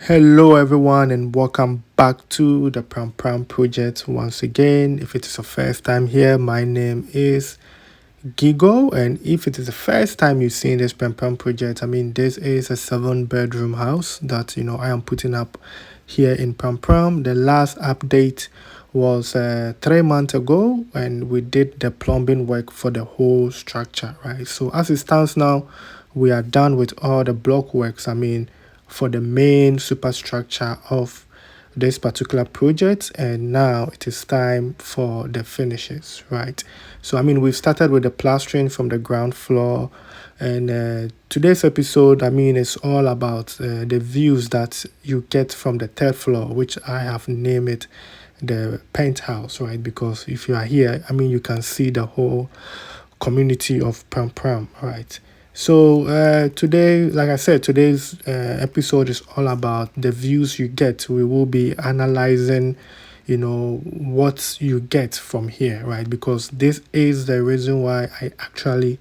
Hello, everyone, and welcome back to the Pram Pram project once again. If it is your first time here, my name is Gigo, and if it is the first time you've seen this Pram Pram project, this is a 7 bedroom house that I am putting up here in Pram Pram. The last update was 3 months ago, and we did the plumbing work for the whole structure, right? So as it stands now, we are done with all the block works. For the main superstructure of this particular project, and now it is time for the finishes, right? So we've started with the plastering from the ground floor, and today's episode is all about the views that you get from the third floor, which I have named it the penthouse, right? Because if you are here, you can see the whole community of Pram Pram, right? So today, like I said, today's episode is all about the views you get. We will be analyzing, what you get from here, right? Because this is the reason why I actually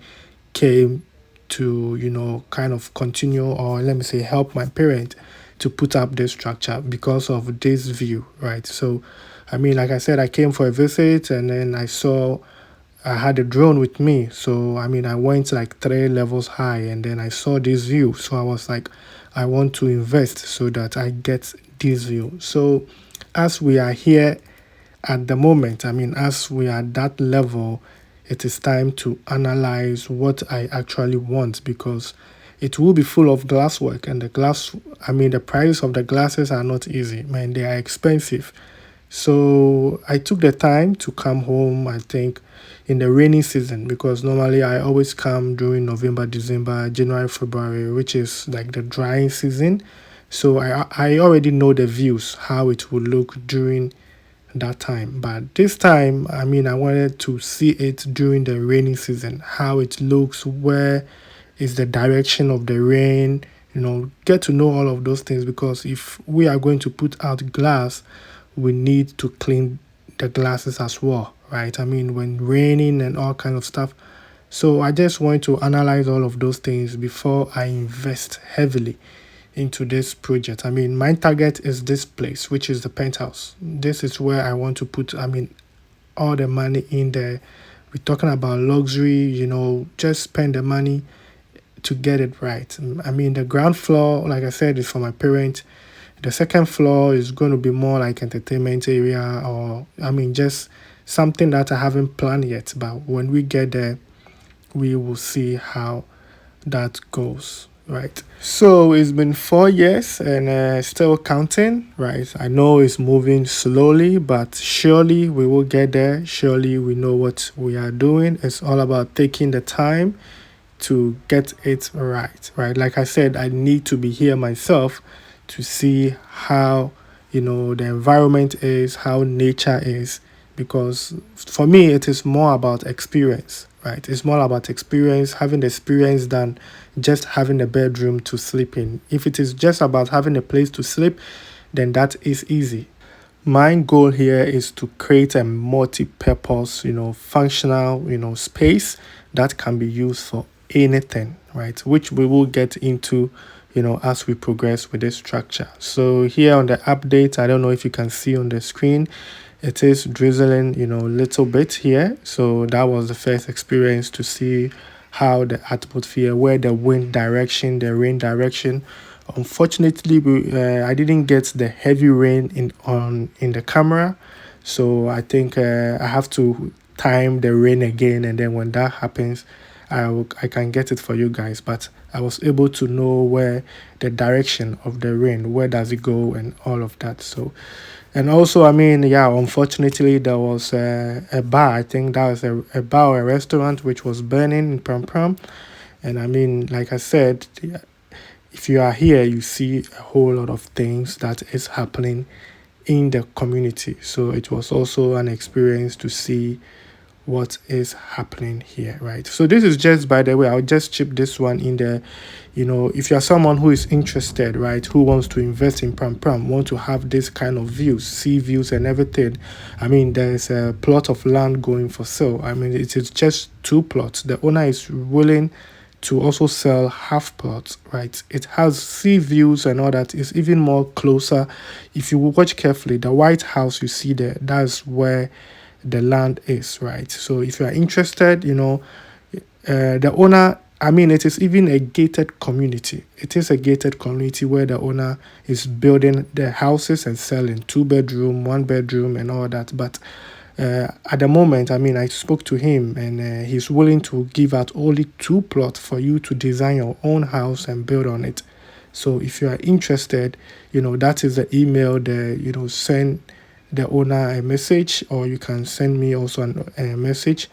came to, kind of continue, or let me say, help my parent to put up this structure because of this view, right? So, like I said, I came for a visit, and then I had a drone with me. So, I went like 3 levels high, and then I saw this view. So, I was like, I want to invest so that I get this view. So, as we are here at the moment, as we are at that level, it is time to analyze what I actually want, because it will be full of glasswork, and the price of the glasses are not easy, man. They are expensive. So I took the time to come home, I think, in the rainy season, because normally I always come during November, December, January, February, which is like the drying season. So I already know the views, how it will look during that time. But this time, I wanted to see it during the rainy season, how it looks, where is the direction of the rain, get to know all of those things, because if we are going to put out glass, we need to clean the glasses as well, right? When raining and all kind of stuff. So I just want to analyze all of those things before I invest heavily into this project. My target is this place, which is the penthouse. This is where I want to put, all the money in there. We're talking about luxury, just spend the money to get it right. The ground floor, like I said, is for my parents. The second floor is going to be more like entertainment area, or just something that I haven't planned yet. But when we get there, we will see how that goes, right? So it's been 4 years, and still counting, right? I know it's moving slowly, but surely we will get there. Surely we know what we are doing. It's all about taking the time to get it right, right? Like I said, I need to be here myself to see how, the environment is, how nature is, because for me it is more about experience, right? It's more about experience, having the experience than just having a bedroom to sleep in. If it is just about having a place to sleep, then that is easy. My goal here is to create a multi-purpose, functional, space that can be used for anything, right? Which we will get into, as we progress with this structure. So here on the update, I don't know if you can see on the screen, it is drizzling, a little bit here. So that was the first experience to see how the atmosphere, where the wind direction, the rain direction. Unfortunately, I didn't get the heavy rain in the camera, so I think I have to time the rain again, and then when that happens, I can get it for you guys. But I was able to know where the direction of the rain, where does it go, and all of that. So, and also, yeah, unfortunately, there was a bar. I think that was a bar or a restaurant which was burning in Pram Pram. And like I said, if you are here, you see a whole lot of things that is happening in the community. So it was also an experience to see what is happening here, right? So this is just, by the way, I'll just chip this one in there. If you're someone who is interested, right, who wants to invest in Pram Pram, want to have this kind of views, sea views and everything, there's a plot of land going for sale. It is just 2 plots. The owner is willing to also sell half plots, right? It has sea views and all that. It's even more closer. If you watch carefully, the White House you see there, that's where the land is, right? So if you are interested, the owner, I mean, it is even a gated community. It is a gated community where the owner is building the houses and selling 2 bedroom, 1 bedroom, and all that. But at the moment, I mean, I spoke to him and he's willing to give out only 2 plots for you to design your own house and build on it. So if you are interested, that is the email there, send the owner a message, or you can send me also a message,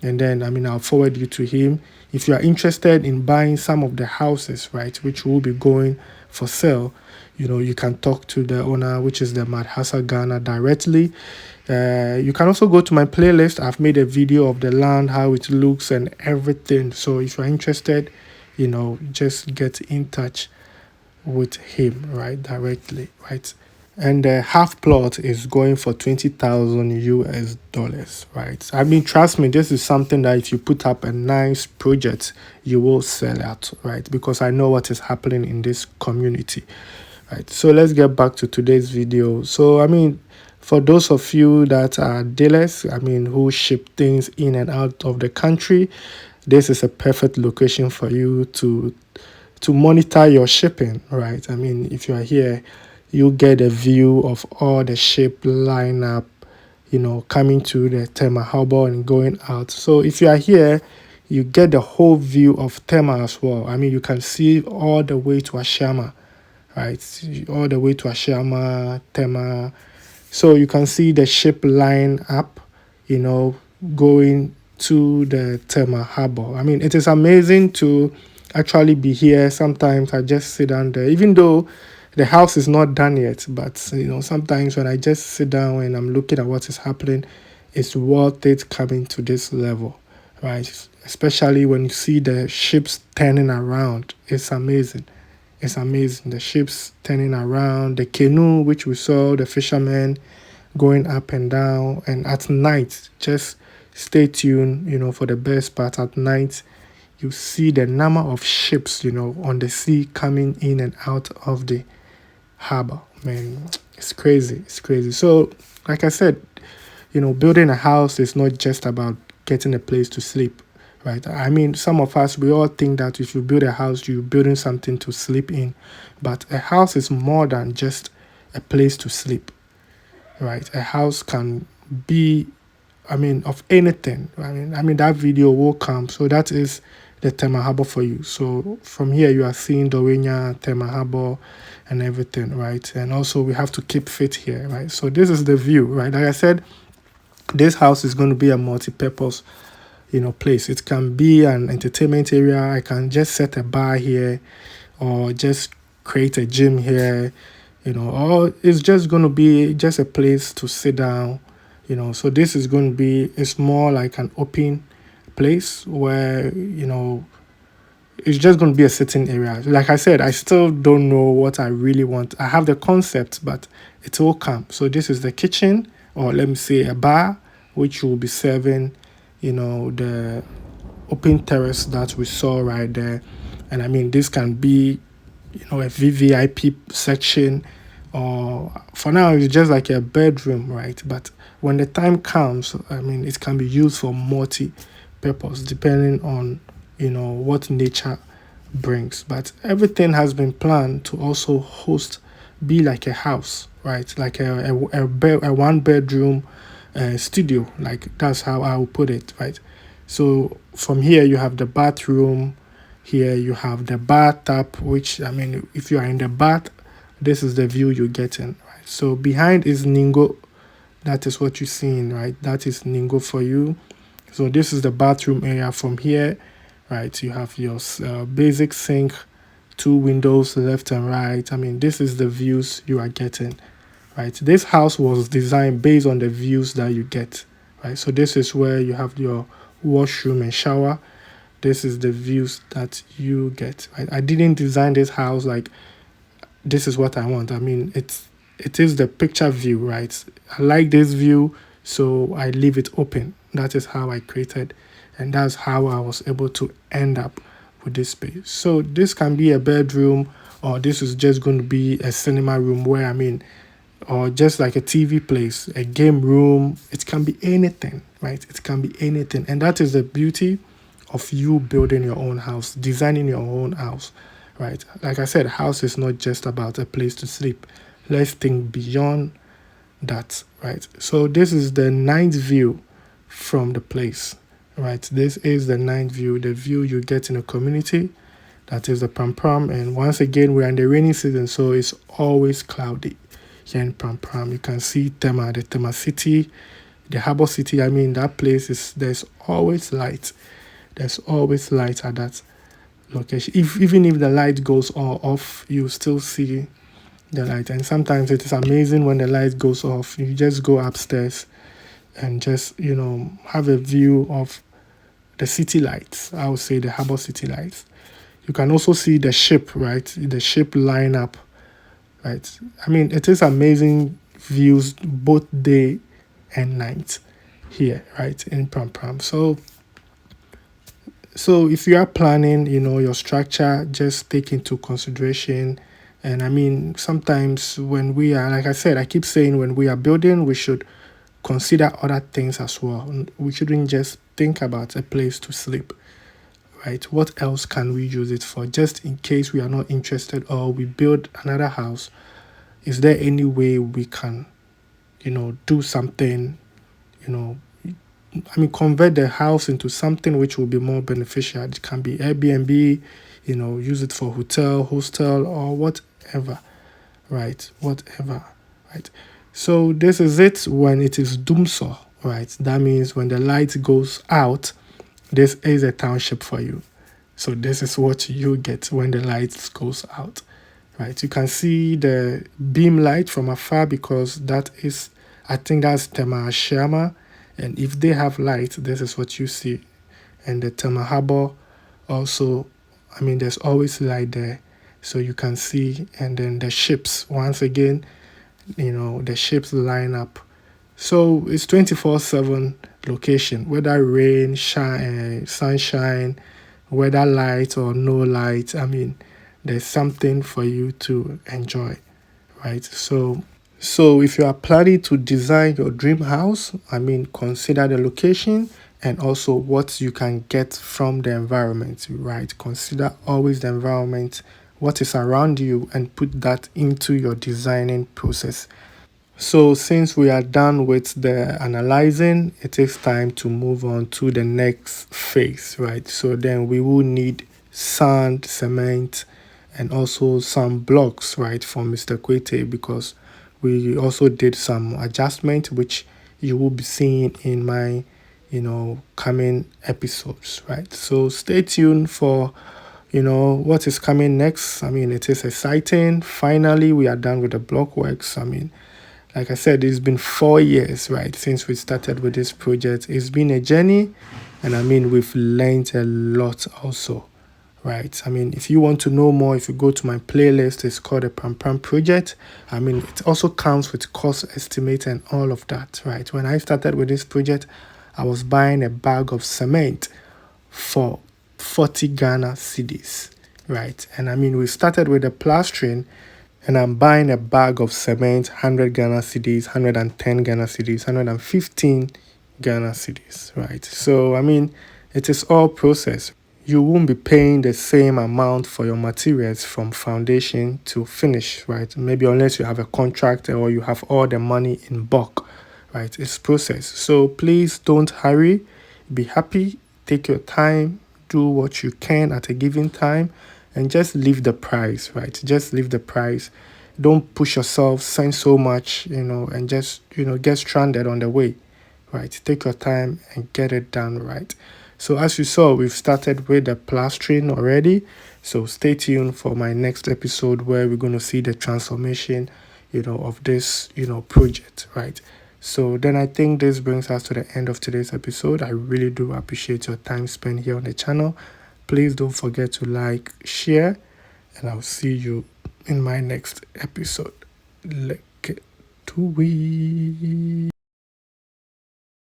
and then I mean I'll forward you to him. If you are interested in buying some of the houses, right, which will be going for sale, you can talk to the owner, which is the Madhasa Ghana, directly. You can also go to my playlist. I've made a video of the land, how it looks and everything. So if you're interested, just get in touch with him, right, directly, right? And the half plot is going for 20,000 US dollars, right? I mean, trust me, this is something that if you put up a nice project, you will sell out, right? Because I know what is happening in this community, right? So let's get back to today's video. So, I mean, for those of you that are dealers, I mean, who ship things in and out of the country, this is a perfect location for you to monitor your shipping, right? I mean, if you are here, you get a view of all the ship lineup, coming to the Tema Harbor and going out. So if you are here, you get the whole view of Tema as well. I mean, you can see all the way to Ashama, right? All the way to Ashama, Tema. So you can see the ship line up, going to the Tema Harbor. I mean, it is amazing to actually be here. Sometimes I just sit down there, even though the house is not done yet. But, sometimes when I just sit down and I'm looking at what is happening, it's worth it coming to this level, right? Especially when you see the ships turning around. It's amazing. It's amazing. The ships turning around, the canoe, which we saw, the fishermen going up and down. And at night, just stay tuned, for the best part. At night, you see the number of ships, on the sea coming in and out of the harbor. Man, it's crazy. It's crazy. So, like I said, building a house is not just about getting a place to sleep, right? I mean, some of us, we all think that if you build a house, you're building something to sleep in. But a house is more than just a place to sleep, right? A house can be, of anything. I mean that video will come. So that is the Tema Harbor for you. So from here, you are seeing Dowenya, Tema Harbor, and everything, right? And also we have to keep fit here, right? So this is the view, right? Like I said, this house is going to be a multi-purpose, place. It can be an entertainment area. I can just set a bar here, or just create a gym here, or it's just going to be just a place to sit down, So this is going to be, it's more like an open place where, it's just going to be a sitting area. Like I said, I still don't know what I really want. I have the concept, but it will come. So this is the kitchen, or let me say a bar, which will be serving, the open terrace that we saw right there. And I mean, this can be, a VVIP section, or for now, it's just like a bedroom, right? But when the time comes, I mean, it can be used for multi-purpose, depending on, what nature brings. But everything has been planned to also be like a house, right? Like a 1 bedroom studio. Like that's how I would put it, right? So from here, you have the bathroom. Here you have the bathtub, which, I mean, if you are in the bath, this is the view you're getting, right? So behind is Ningo. That is what you're seeing, right? That is Ningo for you. So this is the bathroom area from here, right? You have your basic sink, 2 windows left and right. I mean, this is the views you are getting, right? This house was designed based on the views that you get, right? So this is where you have your washroom and shower. This is the views that you get, right? I didn't design this house like this is what I want. I mean, it is the picture view, right? I like this view, so I leave it open. That is how I created, and that's how I was able to end up with this space. So this can be a bedroom, or this is just going to be a cinema room where or just like a TV place, a game room. It can be anything, right? It can be anything. And that is the beauty of you building your own house, designing your own house, right? Like I said, house is not just about a place to sleep. Let's think beyond that, right? So this is the night view from the place, right? This is the night view, the view you get in a community. That is the Pram Pram. And once again, we're in the rainy season, so it's always cloudy here in Pram Pram. You can see Tema, the Tema City, the Harbour City. I mean, that place is, there's always light. There's always light at that location. Even if the light goes all off, you still see the light. And sometimes it is amazing when the light goes off. You just go upstairs and just, have a view of the city lights. I would say the Harbour City lights. You can also see the ship, right? The ship line up, right? I mean, it is amazing views both day and night here, right, in Pram Pram. So if you are planning, your structure, just take into consideration. And I mean, sometimes when we are, like I said, I keep saying when we are building, we should consider other things as well. We shouldn't just think about a place to sleep, right? What else can we use it for? Just in case we are not interested or we build another house, is there any way we can, do something, you know, convert the house into something which will be more beneficial? It can be Airbnb, use it for hotel, hostel, or whatever, right? Whatever, right? So this is it when it is doomsday, right? That means when the light goes out, this is a township for you. So this is what you get when the lights goes out, right? You can see the beam light from afar because that is, I think that's Tema Shama. And if they have light, this is what you see. And the Tema Harbor also, there's always light there. So you can see, and then the ships, once again, the ships line up. So it's 24/7 location, whether rain, shine, sunshine, whether light or no light. There's something for you to enjoy, right? So if you are planning to design your dream house, consider the location and also what you can get from the environment, right? Consider always the environment, what is around you, and put that into your designing process. So since we are done with the analyzing, it is time to move on to the next phase, right? So then we will need sand, cement, and also some blocks, right, from Mr. Kwete, because we also did some adjustment, which you will be seeing in my, coming episodes, right? So stay tuned for, what is coming next. It is exciting. Finally, we are done with the block works. Like I said, it's been 4 years, right, since we started with this project. It's been a journey, and we've learned a lot also, right? If you want to know more, if you go to my playlist, it's called the Pram Pram Project. It also comes with cost estimate and all of that, right? When I started with this project, I was buying a bag of cement for 40 Ghana cedis, right? And we started with the plastering, and I'm buying a bag of cement, 100 Ghana cedis, 110 Ghana cedis, 115 Ghana cedis, right? So, it is all process. You won't be paying the same amount for your materials from foundation to finish, right? Maybe unless you have a contractor or you have all the money in bulk, right? It's process. So please don't hurry. Be happy. Take your time. Do what you can at a given time, and just leave the price, right? Just leave the price. Don't push yourself, spend so much, and just, get stranded on the way, right? Take your time and get it done right. So as you saw, we've started with the plastering already. So stay tuned for my next episode where we're going to see the transformation, of this, project, right? So then I think this brings us to the end of today's episode. I really do appreciate your time spent here on the channel. Please don't forget to like, share, and I'll see you in my next episode. Like to we.